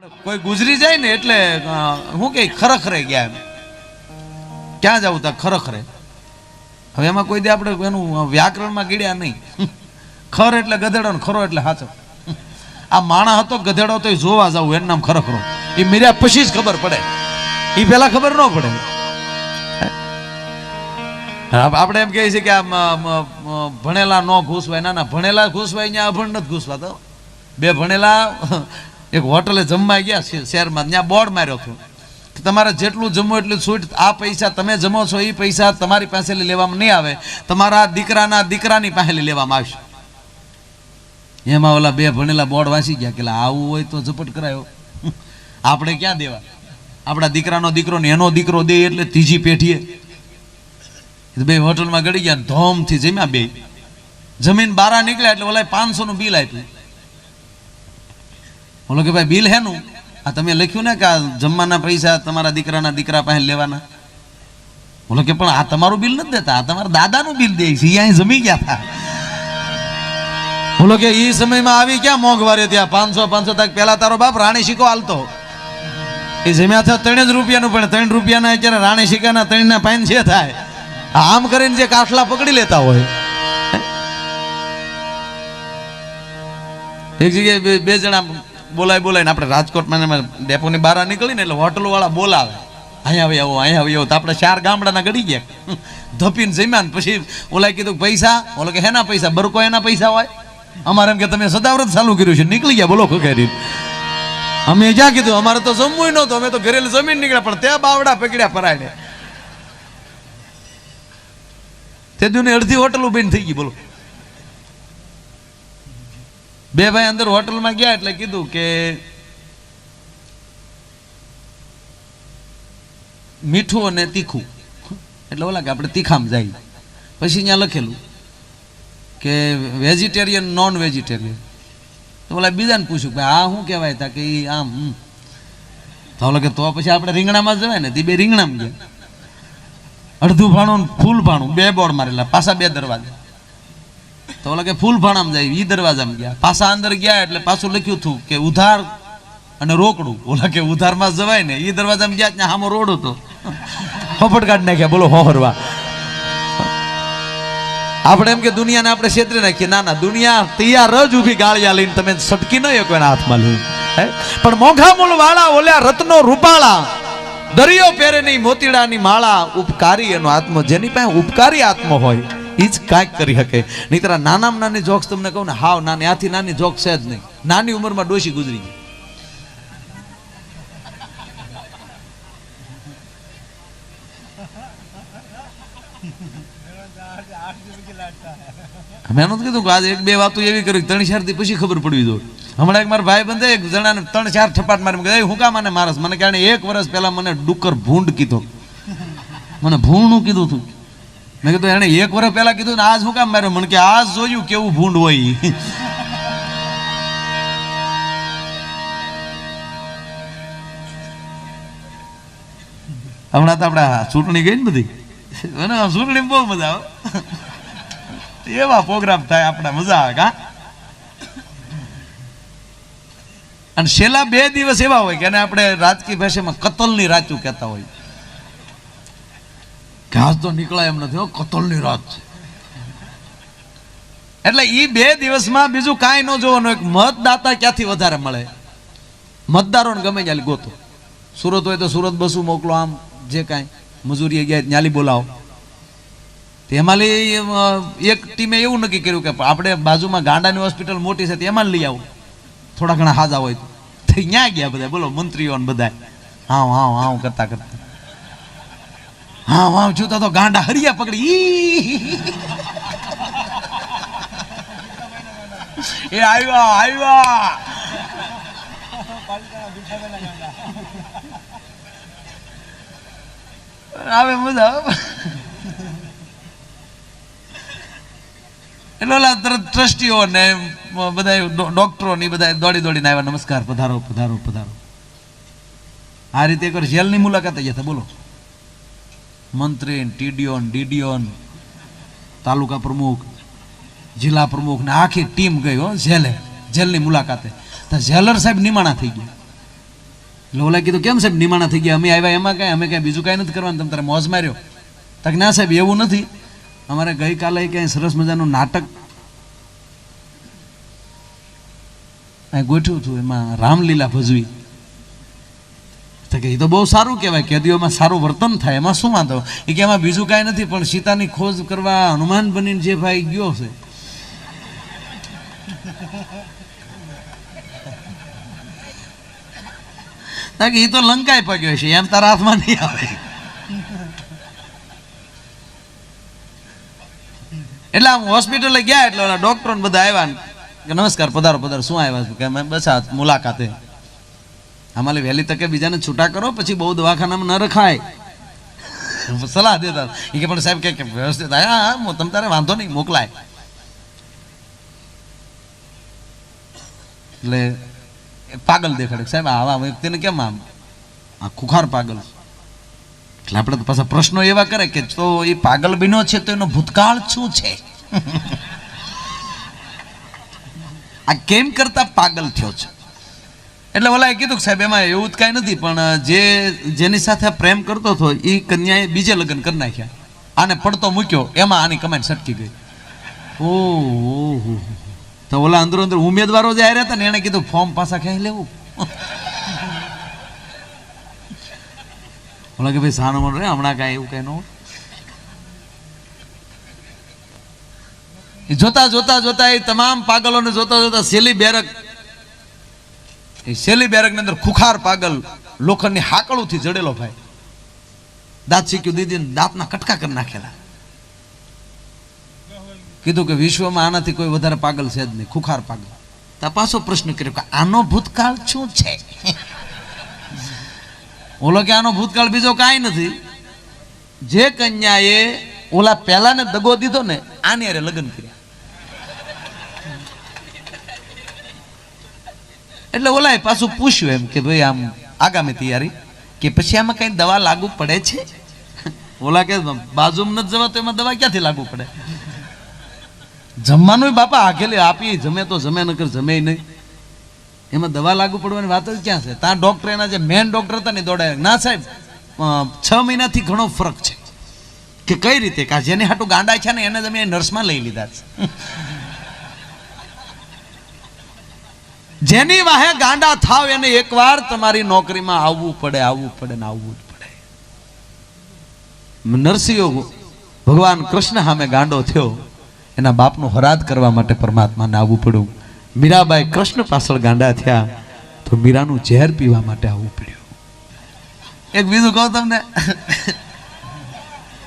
કોઈ ગુજરી જાય ને એટલે હું કે ખરેખરે ગયા એમ ક્યાં જવું તા ખરેખરે. હવે એમાં કોઈ દે આપણે એનું વ્યાકરણમાં ગીડ્યા નહીં. ખર એટલે ગધેડો ને ખરો એટલે હાચો. આ માણા હતો ગધેડો તો જોવા જવું એનું નામ ખરેખરો. એ મીર્યા પછી જ ખબર પડે, એ પેલા ખબર ન પડે. આપણે એમ કહીએ છીએ કે આ ભણેલા ન ઘૂસવાય. ના ના, ભણેલા ઘૂસવાય, અહીંયા અભણ નથી ઘૂસવા. તો બે ભણેલા એક હોટલે જમવા ગયા શહેરમાં, ત્યાં બોર્ડ માર્યો હતો કે તમારે જેટલું જમો એટલું છૂટ, આ પૈસા તમે જમો છો એ પૈસા તમારી પાસે લેવામાં નહીં આવે, તમારા દીકરાના દીકરાની પાસે લેવામાં આવશે. એમાં ઓલા બે ભણેલા બોર્ડ વાંચી ગયા કે આવું હોય તો ઝપટ કરાયો, આપણે ક્યાં દેવા. આપણા દીકરાનો દીકરો ને એનો દીકરો દે એટલે ત્રીજી પેઢીએ. બે હોટલમાં ગળી ગયા, ધોમથી જમ્યા. બે જમીન બારા નીકળ્યા એટલે ઓલા 500 નું બિલ આપ્યું. બોલો કે ભાઈ બિલ હેનું? આ તમે લખ્યું ને કે આ જમવાના પૈસા તમારા દીકરાના દીકરા પાસે લેવાના. બોલો કે પણ આ તમારું બિલ નથી દેતા, આ તમારા દાદાનું બિલ દે છે, અહીંયા જમી ગયા હતા. બોલો કે એ સમયમાં આવી ક્યાં મોંઘવારી, ત્યાં 500 તક પેલા તારો બાપ રાણી શીખો હાલતો, એ જમ્યા થયા 3 રૂપિયાનું, પણ 3 રૂપિયાના અત્યારે રાણી શીખાના 3 ના 5 છે થાય. આમ કરીને જે કાઠલા પકડી લેતા હોય. એક જગ્યાએ બે જણા બોલાય આપણે રાજકોટમાં ડેપોની બહાર નીકળી ને એટલે હોટલ વાળા બોલાવે, અહીંયા આવી આવો, અહીંયા આવી આવો. તો આપણે 4 ગામડાના ગળી ગયા, ધપીને જમ્યા ને પછી ઓલા કીધું પૈસા. ઓલો કે હેના પૈસા? બરકો એના પૈસા હોય. અમારે એમ કે તમે સદાવ્રત ચાલુ કર્યું છે. નીકળી ગયા બોલો ખોખેરી. અમે જ્યાં કીધું અમારે તો જમવું નહોતું, અમે તો ઘરેલ જમીન નીકળ્યા, પણ ત્યાં બાવડા પકડ્યા પરાયને. તે દુની અડધી હોટલ બંધ થઈ ગઈ. બોલો, બે ભાઈ અંદર હોટલમાં ગયા એટલે કીધું કે મીઠું અને તીખું. એટલે ઓલા કે આપણે તીખામાં જાય. પછી અહીંયા લખેલું કે વેજીટેરિયન નોન વેજીટેરિયન. તો ઓલા બીજાને પૂછ્યું કે આ શું કહેવાય તા કે આમ. તો ઓલા કે તો પછી આપણે રીંગણામાં જ જવાય ને. તે બે રીંગણામાં ગયા. અડધું ભાણું ફૂલ ભાણું, બે બોર્ડ મારેલા, પાછા 2 દરવાજા. તો ઓલા કે ફૂલ ભાણામાં જાય, ઈ દરવાજામાં ગયા. પાછા અંદર ગયા એટલે પાછું લખ્યું હતું કે ઉધાર અને રોકડું. ઓલા કે ઉધારમાં જવાય ને. ઈ દરવાજામાં ગયા ત્યાં સામો રોડ હતો, ફફટ કાઢી નાખ્યા. બોલો હોહરવા. આપણે એમ કે દુનિયાને આપણે છેતરી નાખીએ. ના ના, દુનિયા તૈયાર જ ઊભી ગાળિયા લઈને તમે સટકી ન શકો એના હાથમાં લઈ. પણ મોઘા મૂળ વાળા ઓલ્યા રત્નો રૂપાળા, દરિયો પહેરે નહીં મોતીડાની માળા. ઉપકારી એનો આત્મો, જેની પાસે ઉપકારી આત્મો હોય એ જ કાંઈક કરી શકે. નહીં તરા નાનામાં નાની જોક્સ તમને કહું ને, હાવ નાની, આથી નાની જોક્સ છે જ નહીં. નાની ઉંમરમાં ડોશી ગુજરી ગઈ. મેં નતું કીધું કે આજે 1-2 વાતો એવી કરી 3-4 દી પછી ખબર પડવી જોઈએ. હમણાં એક મારા ભાઈ બંધ એક જણાને 3-4 ઠપાટ મારી. હું કામ આને મારસ? મને કહે 1 વર્ષ પહેલા મને ડુક્કર ભૂંડ કીધો. મને ભૂંડનું કીધું તું. મેં કીધું એને 1 વર્ષ પહેલા કીધું ને આજ હું કામ માર્યો? મને કે આજ જોયું કેવું ભૂંડ હોય. હમણાં તો આપણે ચૂંટણી ગઈ ને બધી, ચૂંટણી બહુ મજા આવે. એવા પ્રોગ્રામ થાય આપણા, મજા આવે. કા અને છેલ્લા 2 દિવસ એવા હોય કે આપણે રાજકીય ભાષામાં કતલની રાતું કહેતા હોય. ઘાસ તો નીકળાય એમ નથી, કતલની રાત છે. એટલે એ 2 દિવસમાં બીજું કાંઈ ન જોવાનું. એક મતદાતા ક્યાંથી વધારે મળે, મતદારોને ગમે ત્યાં ગોતો. સુરત હોય તો સુરત બસું મોકલો, આમ જે કાંઈ મજૂરી ગયા ન્યાલી બોલાવો. એમાં એક ટીમે એવું નક્કી કર્યું કે આપણે બાજુમાં ગાંડાની હોસ્પિટલ મોટી છે એમાં લઈ આવું, થોડા ઘણા હાજા હોય તો. ત્યાં ગયા બધા, બોલો મંત્રીઓ બધા હા હા હા કરતા કરતા હા હા જોતા તો ગાંડા હરિયા પકડી. એ આવ્યા આવ્યા. આવે મજા. એટલે ઓલા ટ્રસ્ટીઓ ને બધા ડોક્ટરો ને બધા દોડી દોડીને આવ્યા, નમસ્કાર, પધારો પધારો પધારો. આ રીતે એકવાર જેલની મુલાકાતે ગયા હતા. બોલો, મંત્રી, ટીડીઓ, ડીડીઓ, તાલુકા પ્રમુખ, જિલ્લા પ્રમુખ ને આખી ટીમ ગઈ જેલે, જેલની મુલાકાતે. તો જેલર સાહેબ નિમાણા થઈ ગયા. એટલે ઓલા કીધું કેમ સાહેબ નિમાણા થઈ ગયા, અમે આવ્યા એમાં કાંઈ, અમે કાંઈ બીજું કાંઈ નથી કરવાનું, તમે તારે મોજ માર્યો. તક ના સાહેબ એવું નથી, અમારે ગઈકાલે ક્યાંય સરસ મજાનું નાટક અહીં ગોઠવ્યું હતું, એમાં રામલીલા ભજવી. તો કે એ તો બહુ સારું કહેવાય, કેદીઓમાં સારું વર્તન થાય, એમાં શું વાંધો. એ કે એમાં બીજું કાંઈ નથી, પણ સીતાની ખોજ કરવા હનુમાન બનીને જે ભાઈ ગયો છે એ તો લંકાઈ પગ્યો છે, એમ તારા હાથમાં નહીં આવે. એટલે આમ હોસ્પિટલે ગયા એટલે ઓલા ડોક્ટર ને બધા આવ્યા કે નમસ્કાર, પધારો પધારો. શું આવ્યા છું કે અમે બસ આ મુલાકાતે. અમારી વહેલી તકે બીજાને છૂટા કરો, પછી બહુ દવાખાનામાં ન રખાય, સલાહ દેતા. એ કે પણ સાહેબ કે વ્યવસ્થિત હા તમ તારે વાંધો નહીં મોકલાય. એટલે પાગલ દેખાડે, સાહેબ આવા વ્યક્તિને કેમ આમ આ ખુખાર પાગલ. એટલે આપણે તો પાછા પ્રશ્નો એવા કરે કે તો એ પાગલ બન્યો છે તો એનો ભૂતકાળ શું છે, આ કેમ કરતા પાગલ થયો છે. એટલે ઓલાએ કીધું કે સાહેબ એમાં એવું જ કાંઈ નથી, પણ જેની સાથે પ્રેમ કરતો હતો એ કન્યાએ બીજે લગ્ન કરી નાખ્યા, આને પડતો મૂક્યો, એમાં આની કમાન્ડ સટકી ગઈ. ઓહો, તો ઓલા અંદર અંદર ઉમેદવારો જે આવ્યા હતા ને એને કીધું ફોર્મ પાછા ક્યાંય લેવું. ઓલા કે ભાઈ સાનો રે હમણાં કાંઈ એવું કઈ ન હોય. જોતા જોતા જોતા એ તમામ પાગલોને જોતા જોતા શેલી બેરક, એ શેલી બેરક ની અંદર ખુખાર પાગલ લોખંડની હાકળુથી જડેલો ભાઈ, દાંત શીખ્યું દીદી દાંતના કટકા કરી નાખેલા. કીધું કે વિશ્વમાં આનાથી કોઈ વધારે પાગલ છે જ નહીં, ખુખાર પાગલ. તો પાછો પ્રશ્ન કર્યો કે આનો ભૂતકાળ શું છે. ઓલો કે આનો ભૂતકાળ બીજો કાંઈ નથી, જે કન્યાએ ઓલા પહેલાને દગો દીધો ને આની હારે લગ્ન કર્યા. એટલે ઓલાએ પાછું પૂછ્યું એમ કે ભાઈ આમ આગામી તૈયારી, કે પછી આમાં કઈ દવા લાગુ પડે છે. ઓલા કે બાજુમાં નથી જવા તો એમાં દવા ક્યાંથી લાગુ પડે. જમવાનું બાપા આખેલી આપી, જમે તો જમે, નકર જમે નહીં, એમાં દવા લાગુ પડવાની વાત જ ક્યાં છે. ત્યાં ડોક્ટર એના જે મેન ડોક્ટર હતા ને દોડાયા, ના સાહેબ 6 મહિનાથી ઘણો ફરક છે. કે કઈ રીતે, કે જેને હાટું ગાંડા છે ને એને જ અમે નર્સમાં લઈ લીધા છે. જેની વાહે ગાંડા થાવ એને એકવાર તમારી નોકરીમાં આવવું પડે, આવવું પડે ને આવવું જ પડે. નરસિંહો ભગવાન કૃષ્ણ સામે ગાંડો થયો, એના બાપનો હરાદ કરવા માટે પરમાત્માને આવવું પડ્યું. મીરાબાઈ કૃષ્ણ પાછળ ગાંડા થયા તો મીરાનું ઝેર પીવા માટે આવવું પડ્યું. એક બીજું કહું તમને,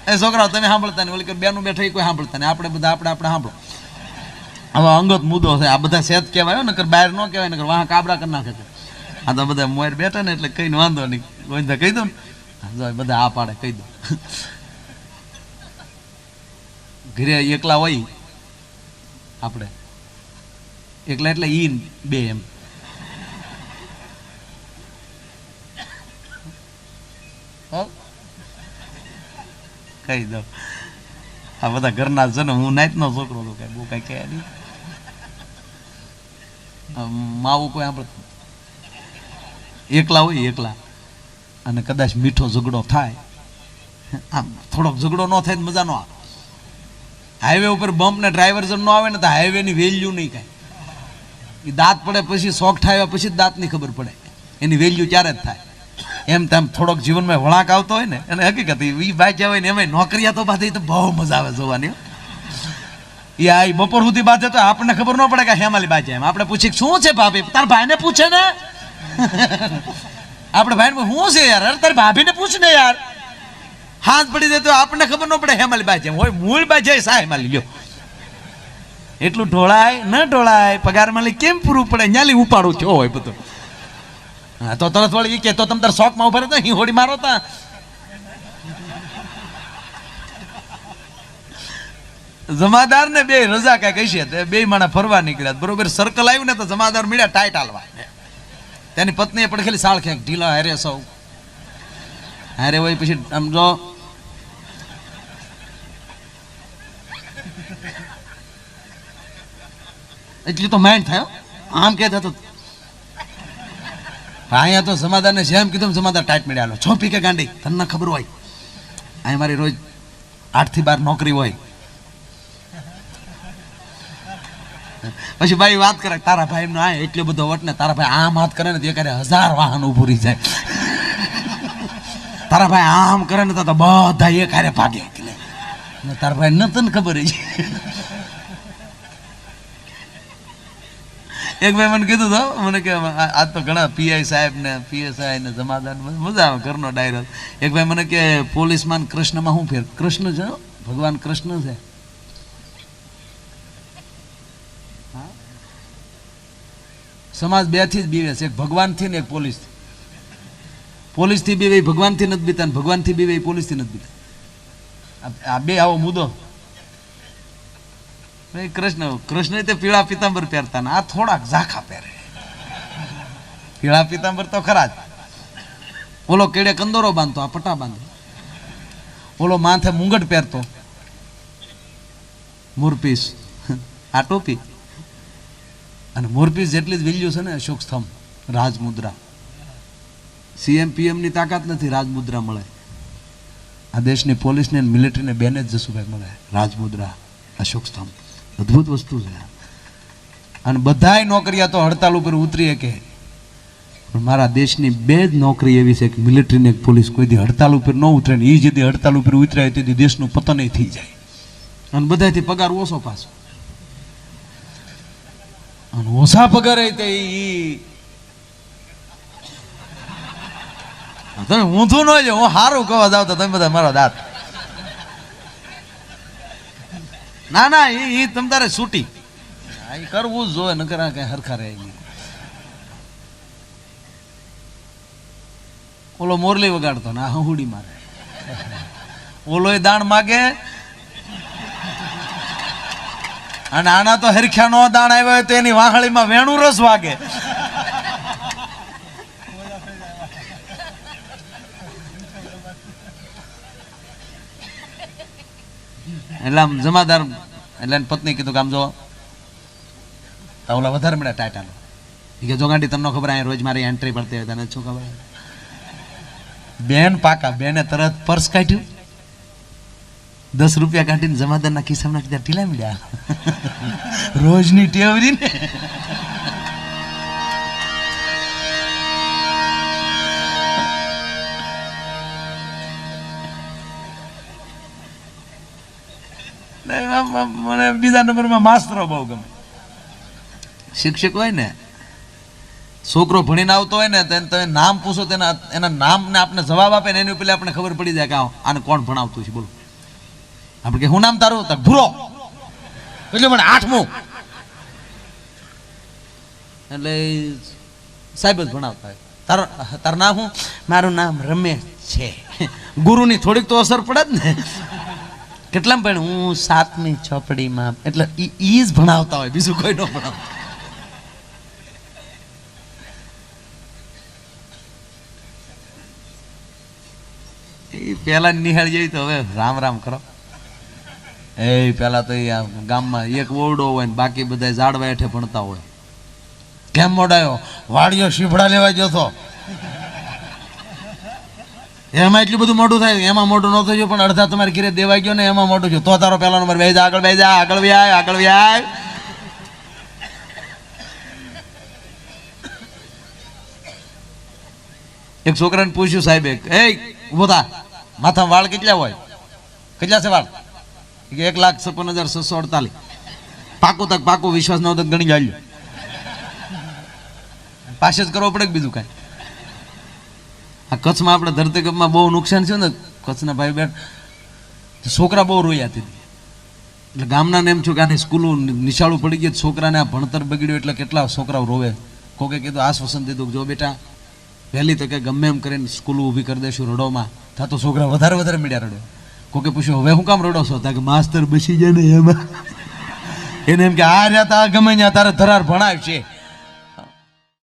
એ છોકરાઓ તમે સાંભળતા નહીં, ઓલી બેનું બેઠા કોઈ સાંભળતા નહીં, આપણે બધા આપણે સાંભળો. આવા અંગત મુદ્દો છે, આ બધા સેત કહેવાય, નકર બહાર ન કહેવાય, નકર વાહ કાબરા કરી નાખે છે. આ તો બધા મોર બેઠા ને એટલે કઈ વાંધો નહીં, ગોવિંદા કહી દો ને, બધા આ પાડે કહી દો. ઘરે એકલા હોય આપણે, એકલા એટલે ઈ બે એમ. કહી દો, આ બધા ઘરના છે ને, હું નાઈટ નો છોકરો હતો, કઈ બહુ કઈ કહે નહીં. માવું કોઈ આપણે એકલા હોય, એકલા અને કદાચ મીઠો ઝઘડો થાય, આમ થોડોક ઝઘડો ન થાય મજા ન આવે. હાઈવે ઉપર બમ્પ ને ડ્રાઈવર જણ ન આવે ને તો હાઈવે ની વેલ્યુ નહીં કાંઈ. એ દાંત પડે પછી શોખ થાય પછી દાંતની ખબર પડે, એની વેલ્યુ ત્યારે જ થાય. એમ તેમ થોડોક જીવનમાં વળાંક આવતો હોય ને, અને હકીકત એ ભાઈ હોય ને એમાં નોકરિયા તો બાંધે તો બહુ મજા આવે જોવાની. એ આ બપોર સુધી બાંધે તો આપણને ખબર ન પડે કે હેમાલી બાજે. એમ આપણે પૂછી શું છે ભાભી, તાર ભાઈને પૂછે ને, આપણે ભાઈને શું છે યાર, તારી ભાભીને પૂછ ને યાર. હાથ પડી જાય તો આપણને ખબર ન પડે હેમાલી બાજે હોય, મૂળ બાજે સા હેમાલી લ્યો. એટલું ઢોળાય ન ઢોળાય, પગાર માલી કેમ પૂરું પડે, ન્યાલી ઉપાડું થયો હોય બધું. હા તો તરત વળી કે તો તમે તાર શોખમાં ઉભા રહેતા હોડી મારો તા. જમાદાર ને બે રજા કઈ કઈ છે, બે માણા ફરવા નીકળ્યા, બરોબર સર્કલ આવ્યું ને તો જમાદાર મળ્યા ટાઈટ હાલવા. તેની પત્નીએ પડખેલી સાળ ક્યાંક ઢીલા હારે સૌ હારે હોય. પછી આમ જો એટલી તો માઇન્ડ થાય, આમ કહેતા તો અહીંયા તો સમાધાનને જેમ કીધું સમાધાન ટાઈટ મેળ્યા લો 6 પીકે ગાંડી તને ખબર હોય અહીં મારી રોજ 8 થી 12 નોકરી હોય પછી ભાઈ વાત કરે તારા ભાઈ નો આ એટલો બધો વટ ને તારા ભાઈ આમ હાથ કરે ને તે કરે 1000 વાહન ઉભું રહી જાય તારા ભાઈ આમ કરે ને તો બધા એક હારે ભાગે ને તારા ભાઈ ન તને ખબર છે એક ભાઈ મને કીધું તો મને કે આજ તો ઘણા પીઆઈ સાહેબ ને પીએસઆઈ ને જમાદાર મજા આવે ઘરનો ડાયરો એક ભાઈ મને કે પોલીસમાન કૃષ્ણમાં શું ફેર કૃષ્ણ છે ભગવાન કૃષ્ણ છે સમાજ બે થી જ બીવે છે એક ભગવાન થી ને એક પોલીસ થી પોલીસ થી બીવે ભગવાન થી નથી બીતા ભગવાન થી બીવે પોલીસ થી નથી બીતા આ બે આવો મુદ્દો કૃષ્ણ તે પીળા પીતાંબર પહેરતા ને આ થોડાક ઝાખા પહેરે પીળા પીતાંબર તો ખરા જ ઓલો કેડે કંદોરો બાંધતો આ પટા બાંધે ઓલો માથે મુંગટ પહેરતો મોરપીસ આ ટોપી અને મોરપીસ જેટલી જ વેલ્યુ છે ને અશોક સ્તંભ રાજમુદ્રા સીએમ પીએમ ની તાકાત નથી રાજમુદ્રા મળે આ દેશની પોલીસને મિલિટરીને બેને જ જસુભાઈ મળે રાજમુદ્રા અશોક સ્તંભ અદ્ભુત વસ્તુ છે અને બધાય નોકરીયા તો હડતાલ ઉપર ઉતરી કે પણ મારા દેશની બે જ નોકરી એવી છે કે મિલિટરી ને પોલીસ કોઈ દી હડતાલ ઉપર ન ઉતરે ને એ જેથી હડતાલ ઉપર ઉતરાય તેથી દેશનું પતન થઈ જાય અને બધાથી પગાર ઓછો પાછો અને ઓછા પગાર તે તમે ઊંધું ન જો હું સારું કહેવા જાવ તો તમે બધા મારા દાંત ના ના એ તમ તારે છૂટી એ કરવું જ જોઈએ નકર કઈ હરખા રહે ઓલો મોરલી વગાડતો ને આ હંહુડી મારે ઓલો દાણ માગે અને આના તો હરખ્યા નો દાણ આવ્યો હોય તો એની વાહળીમાં વેણું રસ વાગે એટલે આમ જમાદાર એટલે પત્ની કીધું કે આમ જો ઓલા વધારે મળ્યા ટાટાનો કે જો ગાંડી તમને ખબર રોજ મારી એન્ટ્રી પડતી હોય તને શું ખબર બેન પાકા બેને તરત પર્સ કાઢ્યું 10 રૂપિયા કાઢીને જમાદારના ખિસ્સામાં નાખી ઢીલા મળ્યા રોજની ટેવરી ને મને બીજા નંબરમાં માસ્તરો બહુ ગમે શિક્ષક હોય ને છોકરો ભણીને આવતો હોય ને તમે નામ પૂછો તેના એના નામ ને આપણે જવાબ આપે ને એની પેલા આપણે ખબર પડી જાય કે આને કોણ ભણાવતું છે બોલો આપણે કે હું નામ તારું તો ભૂરો એટલે મને 8મું એટલે સાહેબ જ ભણાવતા હોય તારું નામ હું મારું નામ રમેશ છે ગુરુની થોડીક તો અસર પડે જ ને કેટલામ પણ હું 7મી ચોપડીમાં એટલે ઈ જ ભણાવતા હોય બીજું કોઈ ન ભણાવતા એ પેલા નિહાળ જેવી તો હવે રામ રામ કરો એ પેલા તો એ ગામમાં એક ઓરડો હોય ને બાકી બધા ઝાડવા હેઠે ભણતા હોય કેમ મોડાયો વાડીઓ શીભડા લેવા જતો એમાં એટલું બધું મોટું થાય એમાં મોટું ન થયું પણ અડધા તમારે ઘરે દેવાઈ ગયો ને એમાં મોટું છે તો તારો પહેલા નંબર બે જા આગળ વ્યાય એક છોકરાને પૂછ્યું સાહેબ એ ઉભો થા માથા વાળ કેટલા હોય કેટલા છે વાળ 1,56,648 પાકું તક પાકું વિશ્વાસ ન તો ગણી જાય પાસે જ કરવો પડે બીજું કાંઈ આ કચ્છમાં આપણે ધરતીકંપમાં બહુ નુકસાન થયું ને કચ્છના ભાઈ બેન છોકરા બહુ રોયા હતી એટલે ગામના એમ છું કે આની સ્કૂલો નિશાળું પડી ગયું છોકરાને આ ભણતર બગડ્યું એટલે કેટલા છોકરાઓ રોવે કોકે કીધું આશ્વાસન દીધું જો બેટા પહેલી તકે ગમે એમ કરીને સ્કૂલો ઊભી કરી દઈશું રડોમાં થા તો છોકરા વધારે મીડિયા રડ્યો કોકે પૂછ્યું હવે હું કામ રડો છો તા કે માસ્તર બસી જાય ને એમાં એને એમ કે આ રહ્યા તા ગમે ત્યાં તારે ધરાર ભણાવશે